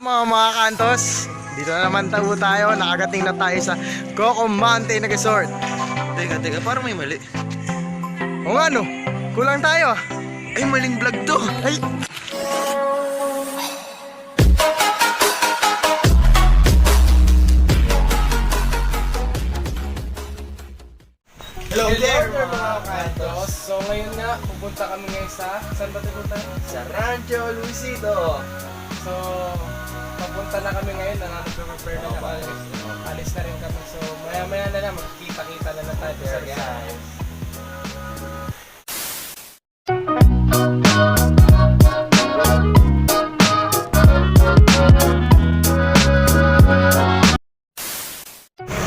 Mga kantos, dito na naman tayo, nakagating na tayo sa Coco Mountain Resort. Teka, parang may mali. O nga no, kulang tayo. Ay, maling vlog to. Ay! Hello there mga kantos. So ngayon nga, pupunta kami ngayon saan ba pupunta? Sa Rancho Luisito. So, papunta na kami ngayon, nag-prepare na kami. Alis na rin kami. So, maya-maya na lang, magkita-kita na lang tayo sa guys.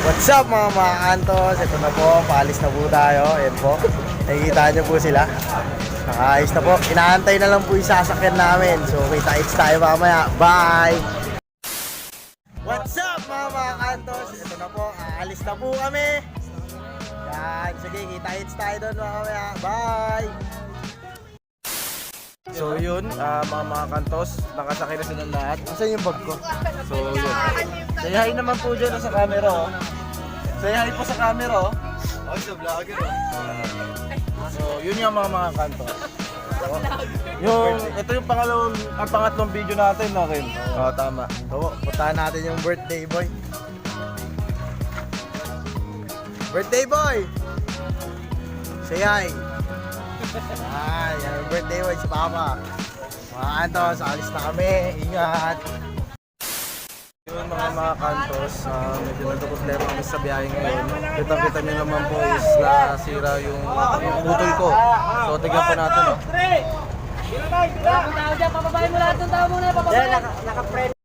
What's up mga kantos? Ito na po, paalis na po tayo. Ayan po, nakikita nyo po sila. Nakaayos na po, inaantay na lang po yung sasakyan namin. So kita-kits tayo mamaya, bye! What's up mga kantos? Ito na po, aalis na po kami. Yan, sige, kita-kits tayo doon mamaya, bye! So yun, mga kantos, nakasakay na silang lahat. Asan yung bag ko? So yun. Say hi naman po dyan sa camera, oh. Say hi po sa camera, oh. Ay, sa vlogger. So yun yung mga kantos. Ito yung pangatlong video natin, no, Rin? Oo, tama. So, puntahan natin yung birthday boy. Birthday boy! Say hi! Yan yung birthday boy si Papa. Mga kantos, alis na kami. Ingat! Yung mga kantos, medyo nagka-problema kami sa biyahe ngayon. Kita nyo naman po is nasira yung utol ko. So tignan po natin, oh. Papabahin mo lahat ng tao muna, papabahin. Naka-friend.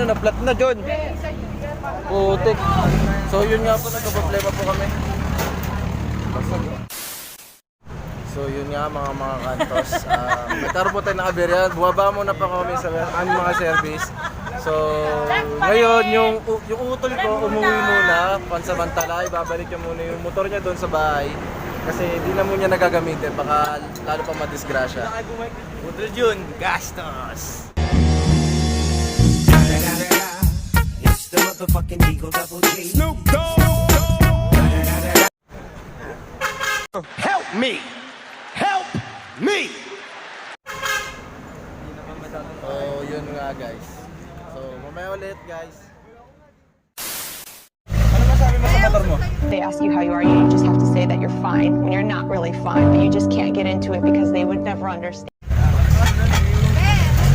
Na-flat na, John. Putik. So yun nga po, nagka-problema po kami. So yun nga mga kantos, nagkaroon po tayo ng aberya. Bumaba muna pa kami sa aming mga service. So ngayon, yung utol ko umuwi muna, pansamantala, ibabalik niya muna yung motor niya doon sa bahay. Kasi di na muna niya nagagamitin, baka lalo pa madisgrasya. Utol Jun, gastos. It's the motherfucking Eagle Double G. Snoop Dogg. Help me! Help me! So yun nga guys. So mamaya ulit guys. Ano masabi mo sa motor mo? They ask you how you are, you just have to say that you're fine when you're not really fine, but you just can't get into it because they would never understand.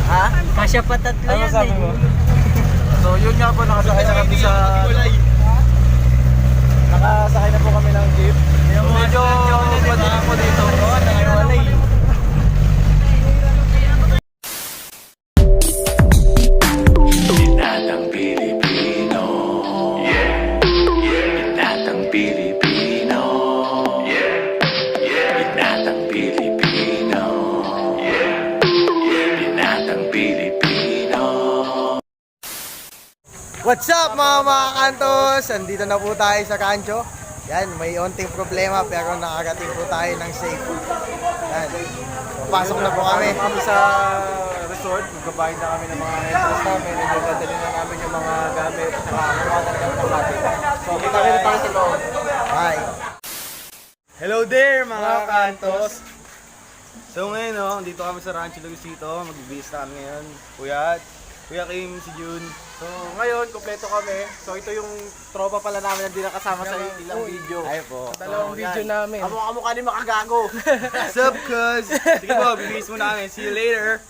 Ha? Kasya pa tatlo Ano yan masabi eh. mo? So yun nga po, nakasakay na kami sa... Nakasakay na po kami ng jeep. Medyo madilim po dito. Binatang Pilipino. Yeah. Binatang Pilipino. Yeah. Binatang Pilipino. Yeah. Binatang Pilipino. What's up mga kantos? Andito na po tayo sa Rancho. Yan, may onting problema pero nakagating po tayo ng safe. Yan, papasok na po kami. Kami sa resort, magbabayad na kami ng mga entrance namin. Dadalhin na namin yung mga gamit at saka kuha na kami ng natin. So kita rin tayo sa loob. Bye! Hello there mga kantos. So ngayon dito kami sa Rancho Luisito. Mag-bihis na kami ngayon. Kuya Kim, si Jun. So ngayon, kompleto kami. So ito yung tropa pala namin na hindi nakasama sa ilang video. Ay po. Dalawang video namin. Kamukha ni makagago. What's up, cuz? Sige po, bibihis muna kami. See you later.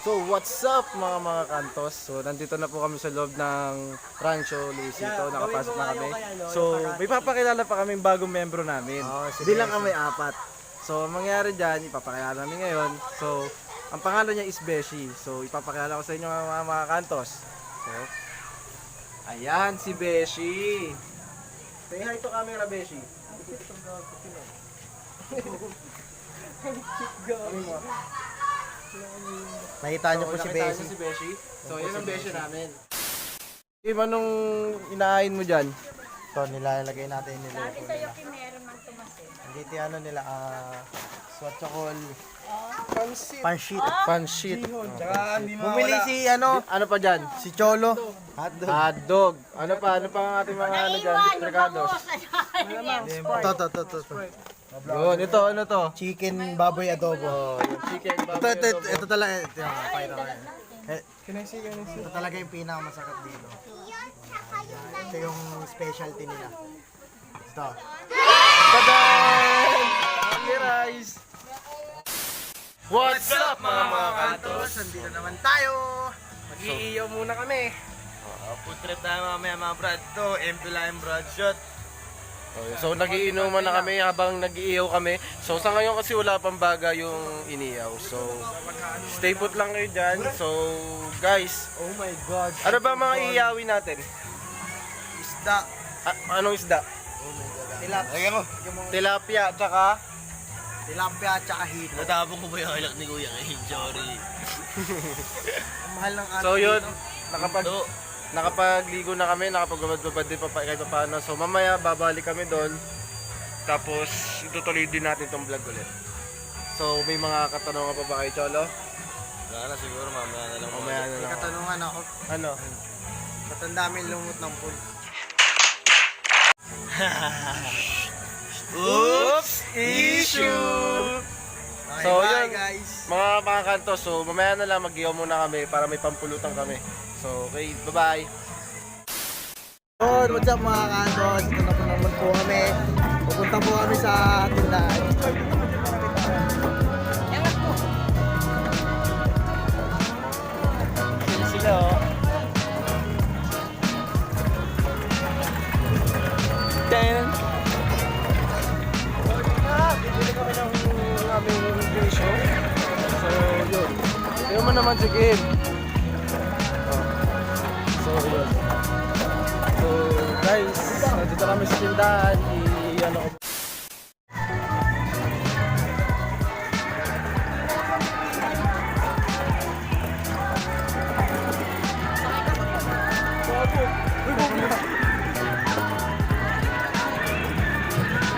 So what's up mga kantos? So nandito na po kami sa loob ng Rancho Luisito, nakapasok na kami. So may papakilala pa kaming bagong membro namin. Hindi lang kami apat. So ang mangyari dyan, ipapakilala namin ngayon. So Ang pangalan niya is Beshi. So, ipapakilala ko sa inyo mga kantos. So, ayan si Beshi. Say hi to camera, Beshi. Nakita niyo po si nakita Beshi. niyo si Beshi. So, yun ang Beshi namin. Kim, anong inaain mo dyan? Ito, nilalagay natin yung Sabi niluto sa'yo, nila. Kim, meron mang tumasin. Dito yung ano nila, swatchakol, Pansit. panshit. Pansit. Tsaka hindi Bumili mawala. si ano, Ano pa dyan? si Cholo. Hotdog. Hotdog. Ano pa ang ating mga ano dyan? Regados. Ito. Yun, ito, ano to? Chicken baboy adobo. Oh, yung chicken Ito, baboy ito, adobo. ito talaga, ito yung pakita ko yan. Ito talaga yung pinakamasarap dito. Ito yung specialty nila. Ito. Tadan! Happy rice! What's up mga kantos? Nandito naman tayo. Mag-iiyaw muna kami. Food trip tayo mamaya mga brad. Ito, MP Lime Brad Shot. So nagiinuman na kami habang nag-iiyaw kami. So sa ngayon kasi wala pang baga yung iniyaw. So stay put lang kayo dyan. So guys, Oh my God. ano ba mga iiyawin natin? Isda. Anong isda? Tilapia. Tilapia, tsaka Tilapia at saka hito. Natapong ko ba yung ilak ni Kuya ngayon? Sorry. Ang mahal ng ating so yun, dito. nakapagligo na kami, nakapagabad-babad din pa kahit pa paano. So mamaya babalik kami doon. Tapos itutuloy din natin tong vlog ulit. So may mga katanungan pa ba kayo, Cholo? Wala na siguro, mamaya na lang. Mamaya na May lang. katanungan ako. Ano? Ba't ang daming lumot ng pool? Oops! Issue! Okay, So, bye yun. guys. Mga kanto, so mamaya na lang mag-iyaw muna kami para may pampulutan kami. So okay, bye-bye! So, what's up mga kantos? Ito na po naman po kami. Pupunta po kami sa tindahan. Sila oh. Then, bibili kami ng aming presyo. So, yun. Tingnan mo naman si Kim. Oh. So, yun. So, guys, nandito kami sa tindahan. I-ano ko.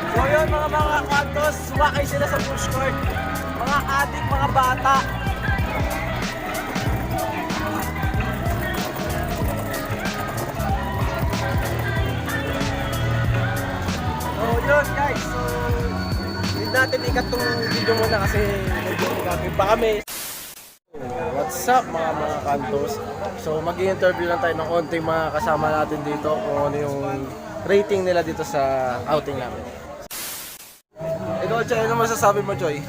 So yun mga kantos, sumakay sila sa push cart. Mga adik, mga bata. So yun guys, so hindi natin ikat tong video muna kasi medyo nagagawin pa kami. What's up mga kantos? So mag-i-interview lang tayo ng konting mga kasama natin dito kung ano yung rating nila dito sa outing namin. Ikaw, Choy, ano masasabi mo, Choy?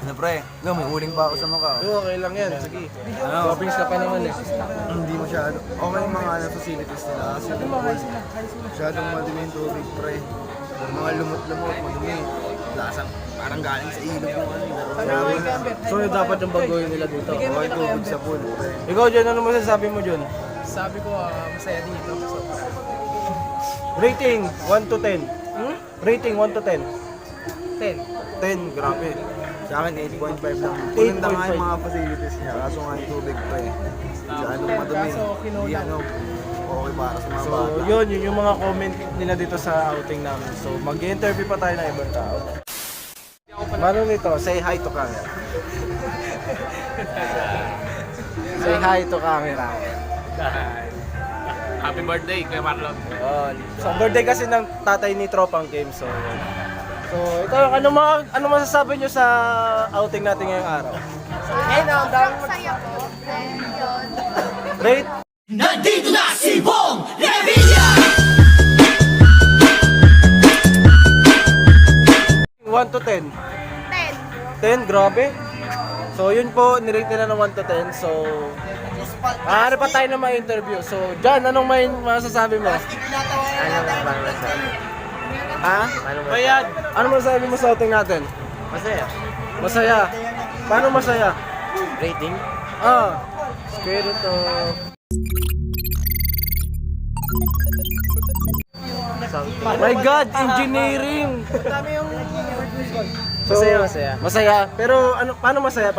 Ano pre? No, may uling pa ako sa mukha. Okay lang yan, sige. Toppings ka pa naman eh. Hindi masyado. Okay yung mga facilities nila. Kasi masyadong madumi yung tubig, pre. Mga lumot-lumot, madumi. Lasang parang galing sa ilog yung ano. So yun dapat yung baguhin nila dito. Okay, tubig sa pool, pre. Ikaw, Jen, ano masasabi mo, Jen? Sabi ko, masaya dito. So, Rating, 1 to 10. Rating, 1 to 10. 10. 10, grabe. Sa akin, 8.5 lang. 8.5. Maganda nga yung mga facilities niya. Kaso nga yung tubig, pre. Masyadong madumi. Kaso kinulang. Hindi ano, okay para sa mga So bata. yun yung mga comment nila dito sa outing namin. So mag-interview pa tayo ng ibang tao. Mano nito, say hi to camera. Say hi to camera. Happy birthday, Kuya Marlon. So birthday kasi ng tatay ni Tropang Kim. So yun. So ito, ano masasabi nyo sa outing natin ngayong araw? Ayun, ang dami masaya po. And yun. Rate? Nandito na si Bong Revilla! 1 to 10. 10. 10, grabe. So yun po, nirate nila ng 1 to 10. So, ano pa tayo na mga interview. So, Jan, anong may masasabi mo? Ha? Bayad! Ano masasabi mo sa outing natin? Masaya. Masaya. Paano masaya? Rating? Spirito. My God, engineering! Masaya. Masaya. Pero ano, paano masaya?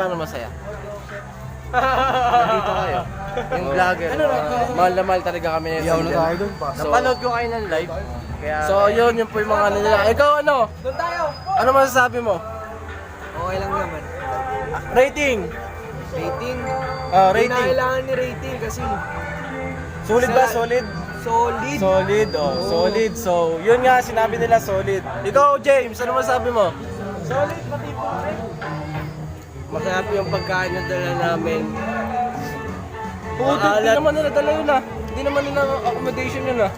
Dito kayo. Yung vlogger. Mahal na mahal talaga kami nito. Napanood ko kayo ng live. Kaya, So yun po yung mga ano nila. Ikaw ano? Doon tayo! Ano masasabi mo? Okay lang naman. Rating! Rating? Rating. Kailangan ni rating kasi Solid ba? Solid? solid. Solid, solid. So, yun nga, sinabi nila solid. Ikaw, James, ano masabi mo? Masarap yung pagkain na dala namin. Hindi naman nila dala yun ah. Hindi naman nila accommodation yun ah.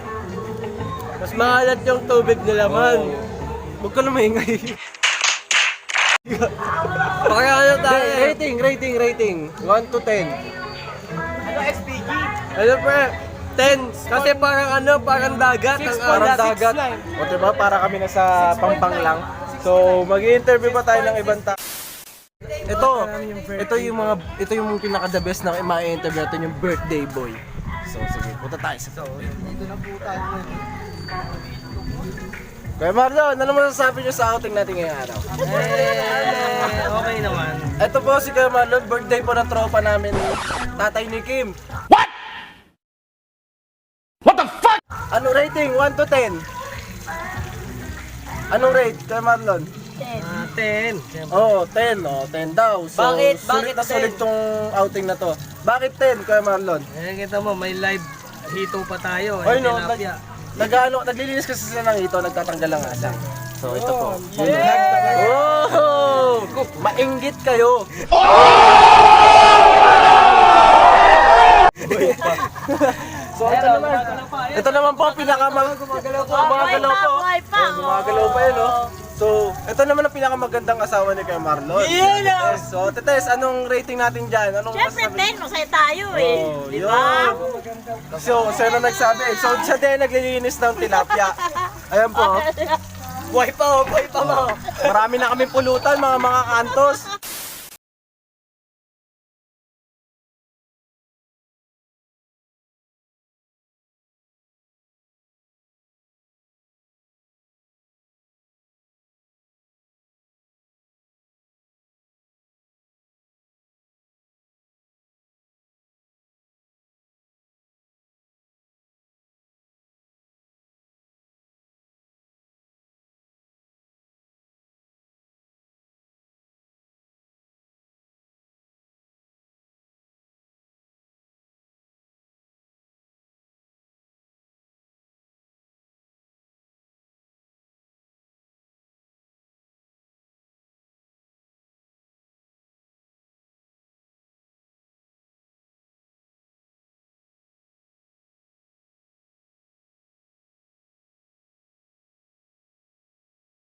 Mas maalat yung tubig nila man. Huwag ka na maingay. Baka ano tayo? Rating. 1 to 10. Ano pre? 10. Kasi parang dagat. Parang dagat. O diba, para kami nasa Pampang lang. So, mag-i-interview pa tayo ng ibang tao. Ito yung pinaka-the best na ma-interview natin, yung birthday boy. So, sige, punta tayo sa dito na po tayo. Kuya Marlon, ano masasabi niyo sa outing natin ngayong araw? Okay naman. Ito po si Kuya Marlon, birthday po ng tropa namin, tatay ni Kim. What the fuck? Ano rating? 1 to 10? Anong rate, Kuya Marlon? 10. Oo, 10. 10 daw. So, Bakit? sulit na 10? sulit tong outing na to. Bakit 10, Kuya Marlon? Kita mo, may live hito pa tayo. Ay no, naglilinis kasi sila ng ito, nagtatanggal ng asang. So ito po. Oh! Mainggit kayo. So ito naman po gumagalaw po. Gumagalaw pa yun, no? So, ito naman ang pinakamagandang asawa ni Kuya Marlon. Yes. So, Tetes, anong rating natin dyan? Anong Siyempre, masasabi? masaya tayo eh. Oh, Di yun. ba? So, siya na nagsabi. So, siya din naglilinis ng tilapia. Ayan po. Buhay pa mo. Marami na kami pulutan, mga kantos.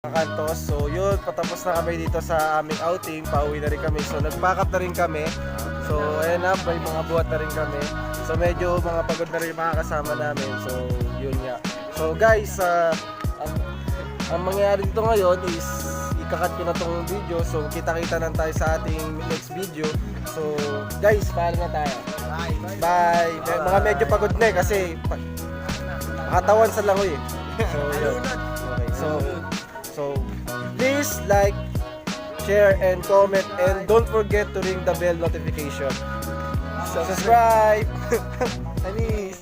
Kantos. So yun, patapos na kami dito sa aming outing, pauwi na rin kami. So nag-pack up na rin kami. So ayan na, may mga buhat na rin kami. So medyo mga pagod na rin yung mga kasama namin. So yun nga. So guys, ang mangyayari dito ngayon is ikakat ko na tong video. So kita-kita lang tayo sa ating next video. So guys, paalam na tayo. Bye! Mga medyo pagod na kasi makatawan sa langoy eh. So yun. Okay, so please like, share, and comment, and don't forget to ring the bell notification. Subscribe! Tanis!